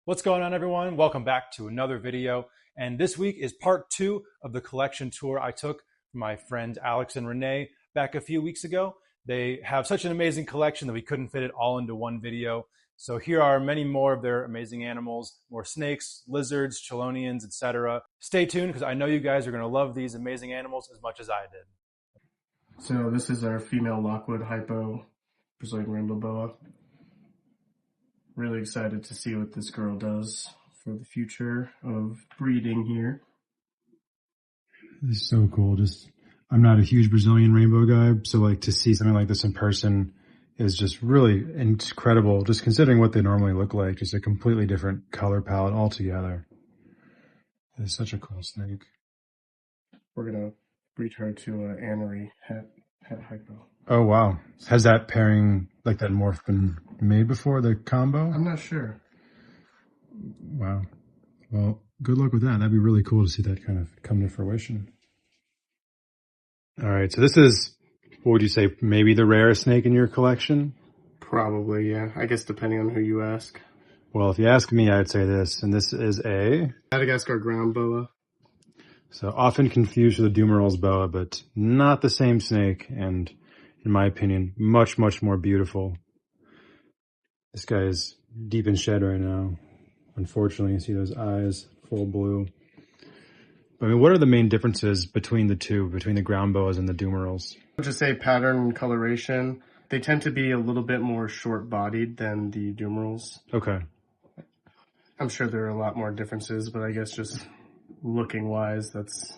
What's going on, everyone? Welcome back to another video. And this week is part 2 of the collection tour I took from my friends Alex and Renee back a few weeks ago. They have such an amazing collection that we couldn't fit it all into one video. So here are many more of their amazing animals, more snakes, lizards, chelonians, etc. Stay tuned because I know you guys are going to love these amazing animals as much as I did. So this is our female Lockwood Hypo Brazilian Rainbow Boa. Really excited to see what this girl does for the future of breeding here. This is so cool. I'm not a huge Brazilian rainbow guy, so to see something like this in person is just really incredible, just considering what they normally look like. Just a completely different color palette altogether. It's such a cool snake. We're going to breed her to an Anery het hypo. Oh, wow. Has that pairing, that morph been made before, the combo? I'm not sure. Wow. Well, good luck with that. That'd be really cool to see that kind of come to fruition. All right, so this is, what would you say, maybe the rarest snake in your collection? Probably, yeah. I guess depending on who you ask. Well, if you ask me, I'd say this, and this is a Madagascar Ground Boa. So often confused with a Dumeral's boa, but not the same snake, and in my opinion, much, much more beautiful. This guy is deep in shed right now. Unfortunately, you see those eyes, full blue. But I mean, what are the main differences between the two, between the ground boas and the Dumerals? I would just say pattern and coloration. They tend to be a little bit more short-bodied than the Dumerals. Okay. I'm sure there are a lot more differences, but I guess just looking-wise, that's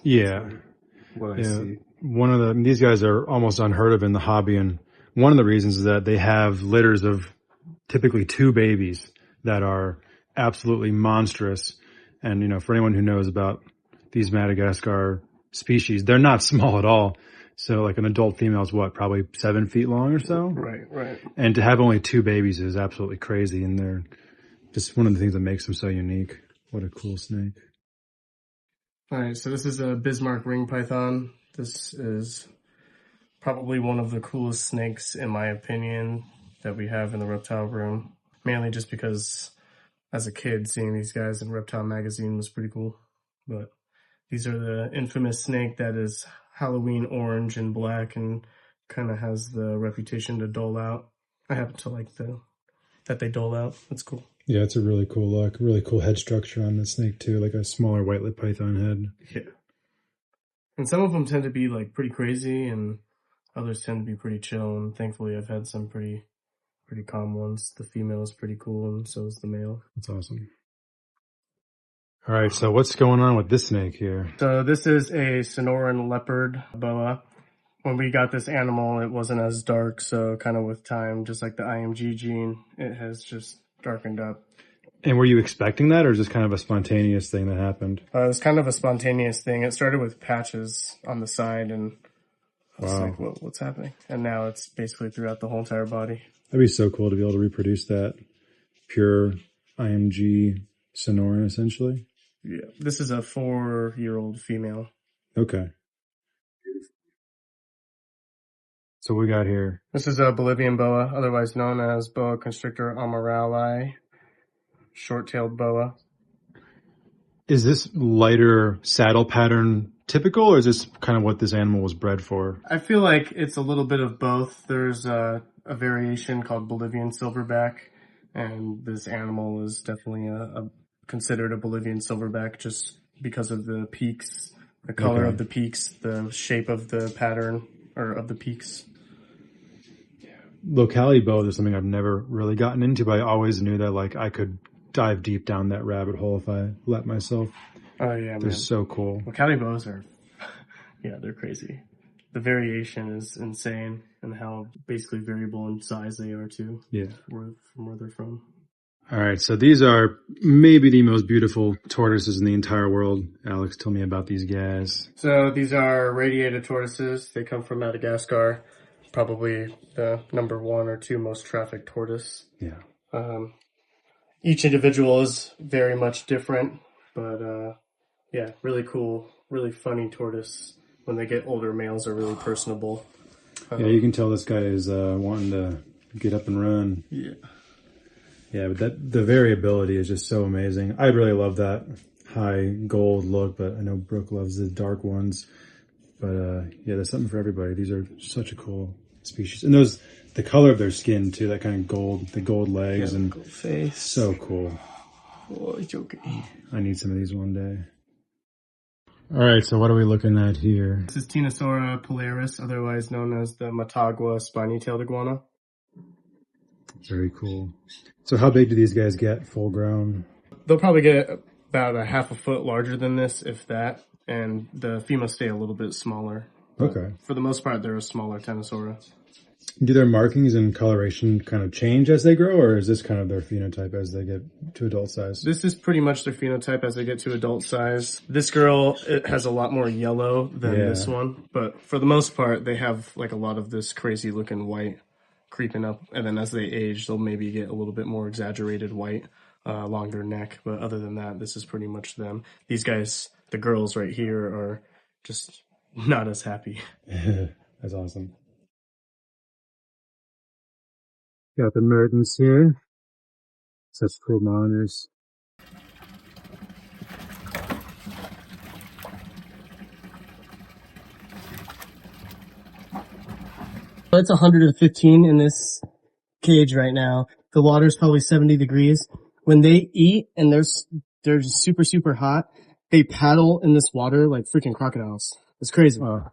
what I see. These guys are almost unheard of in the hobby, and one of the reasons is that they have litters of typically 2 babies that are absolutely monstrous. And, for anyone who knows about these Madagascar species, they're not small at all. So an adult female is probably 7 feet long or so? Right. And to have only 2 babies is absolutely crazy, and they're just one of the things that makes them so unique. What a cool snake. All right, so this is a Bismar ring python. This is probably one of the coolest snakes, in my opinion, that we have in the reptile room. Mainly just because, as a kid, seeing these guys in Reptile magazine was pretty cool. But these are the infamous snake that is Halloween orange and black and kind of has the reputation to dole out. I happen to like that they dole out. That's cool. Yeah, it's a really cool look. Really cool head structure on the snake, too. Like a smaller white-lip python head. Yeah. And some of them tend to be, pretty crazy, and others tend to be pretty chill. And thankfully, I've had some pretty calm ones. The female is pretty cool, and so is the male. That's awesome. All right, so what's going on with this snake here? So this is a Soran Leopard Boa. When we got this animal, it wasn't as dark, so kind of with time, just like the IMG gene, it has just darkened up. And were you expecting that, or is this kind of a spontaneous thing that happened? It was kind of a spontaneous thing. It started with patches on the side, and I was like, what's happening? And now it's basically throughout the whole entire body. That'd be so cool to be able to reproduce that pure IMG Sonoran, essentially. Yeah, this is a 4-year-old female. Okay. So what we got here? This is a Bolivian boa, otherwise known as Boa constrictor amarali, short-tailed boa. Is this lighter saddle pattern typical, or is this kind of what this animal was bred for? I feel like it's a little bit of both. There's a variation called Bolivian Silverback, and this animal is definitely considered a Bolivian Silverback just because of the peaks, the color of the peaks, the shape of the pattern, or of the peaks. Locality boas is something I've never really gotten into, but I always knew that I could dive deep down that rabbit hole if I let myself. Oh yeah, they're so cool. Locality boas are, they're crazy. The variation is insane, and how basically variable in size they are too. Yeah, from where they're from. All right, so these are maybe the most beautiful tortoises in the entire world. Alex, tell me about these guys. So these are Radiated Tortoises. They come from Madagascar. Probably the number 1 or 2 most trafficked tortoise. Yeah. Each individual is very much different, but really cool, really funny tortoise. When they get older, males are really personable. Yeah, you can tell this guy is wanting to get up and run. Yeah. Yeah, but the variability is just so amazing. I really love that high gold look, but I know Brooke loves the dark ones. But yeah, there's something for everybody. These are such a cool species. And the color of their skin too, that kind of gold, the gold legs and gold face. So cool. Oh, it's okay. I need some of these one day. All right, so what are we looking at here? This is Tinosaura Polaris, otherwise known as the Motagua spiny-tailed iguana. Very cool. So how big do these guys get full grown? They'll probably get about a half a foot larger than this, if that, and the females stay a little bit smaller. Okay. For the most part, they're a smaller Tinosaura. Do their markings and coloration kind of change as they grow, or is this kind of their phenotype as they get to adult size? This is pretty much their phenotype as they get to adult size. This girl, it has a lot more yellow than this one, but for the most part, they have like a lot of this crazy looking white creeping up, and then as they age, they'll maybe get a little bit more exaggerated white along their neck, but other than that, this is pretty much them. These guys, the girls right here, are just not as happy. That's awesome. Got the Meridens here. Such cool monitors. It's 115 in this cage right now. The water's probably 70 degrees. When they eat and they're super, super hot, they paddle in this water like freaking crocodiles. It's crazy. Wow.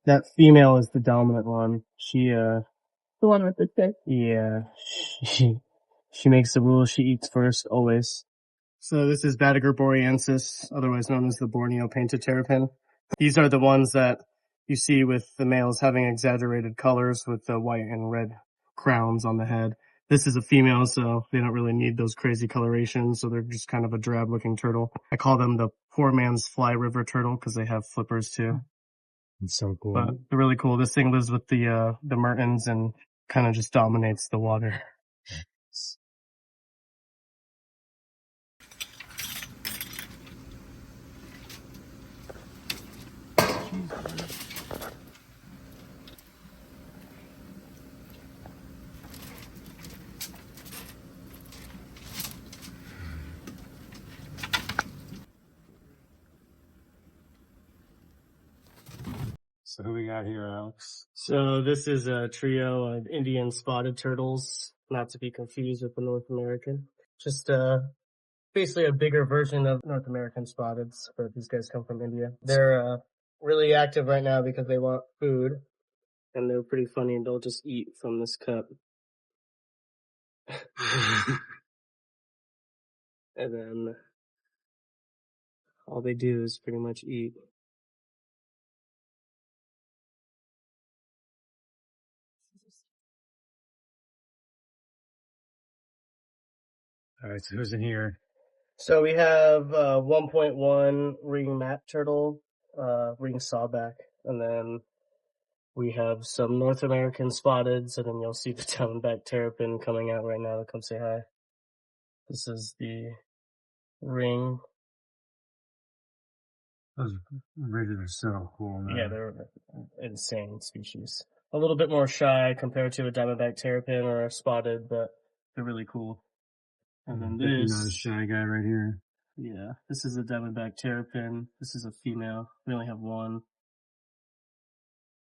That female is the dominant one. The one with the stick. Yeah. She makes the rules. She eats first, always. So this is Badager boreaensis, otherwise known as the Borneo painted terrapin. These are the ones that you see with the males having exaggerated colors with the white and red crowns on the head. This is a female, so they don't really need those crazy colorations, so they're just kind of a drab-looking turtle. I call them the poor man's fly river turtle because they have flippers too. It's so cool. But they're really cool. This thing lives with the Meridens and kind of just dominates the water. So who we got here, Alex? So this is a trio of Indian spotted turtles, not to be confused with the North American. Just basically a bigger version of North American spotteds, but these guys come from India. They're really active right now because they want food, and they're pretty funny, and they'll just eat from this cup. And then all they do is pretty much eat. All right, so who's in here? So we have 1.1 ring mat turtle, ring sawback, and then we have some North American spotteds, and then you'll see the diamondback terrapin coming out right now to come say hi. This is the ring. Those ridges are so cool, man. Yeah, they're insane species. A little bit more shy compared to a diamondback terrapin or a spotted, but they're really cool. And then this, not a shy guy right here. Yeah, this is a diamondback terrapin. This is a female. We only have one.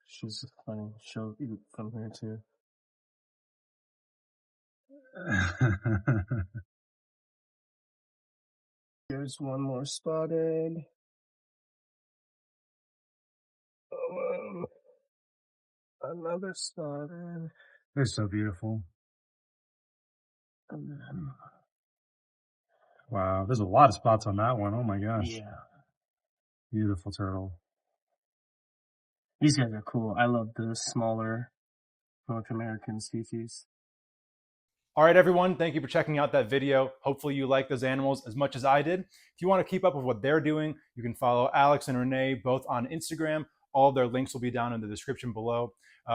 She's funny. She'll eat from here too. There's one more spotted. Another spotted. They're so beautiful. Wow, there's a lot of spots on that one. Oh my gosh. Yeah. Beautiful turtle. These guys are cool. I love the smaller North American species. All right, everyone, thank you for checking out that video. Hopefully you like those animals as much as I did. If you want to keep up with what they're doing, you can follow Alex and Renee both on Instagram. All of their links will be down in the description below.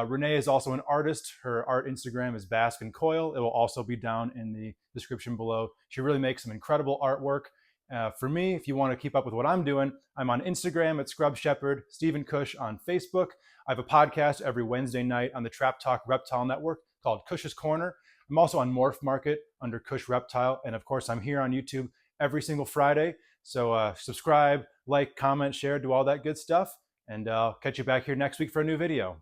Renee is also an artist. Her art Instagram is Basque and Coil. It will also be down in the description below. She really makes some incredible artwork. For me, if you want to keep up with what I'm doing, I'm on Instagram at Scrub Shepherd, Stephen Cush on Facebook. I have a podcast every Wednesday night on the Trap Talk Reptile Network called Cush's Corner. I'm also on Morph Market under Kush Reptile. And of course, I'm here on YouTube every single Friday. So subscribe, like, comment, share, do all that good stuff. And I'll catch you back here next week for a new video.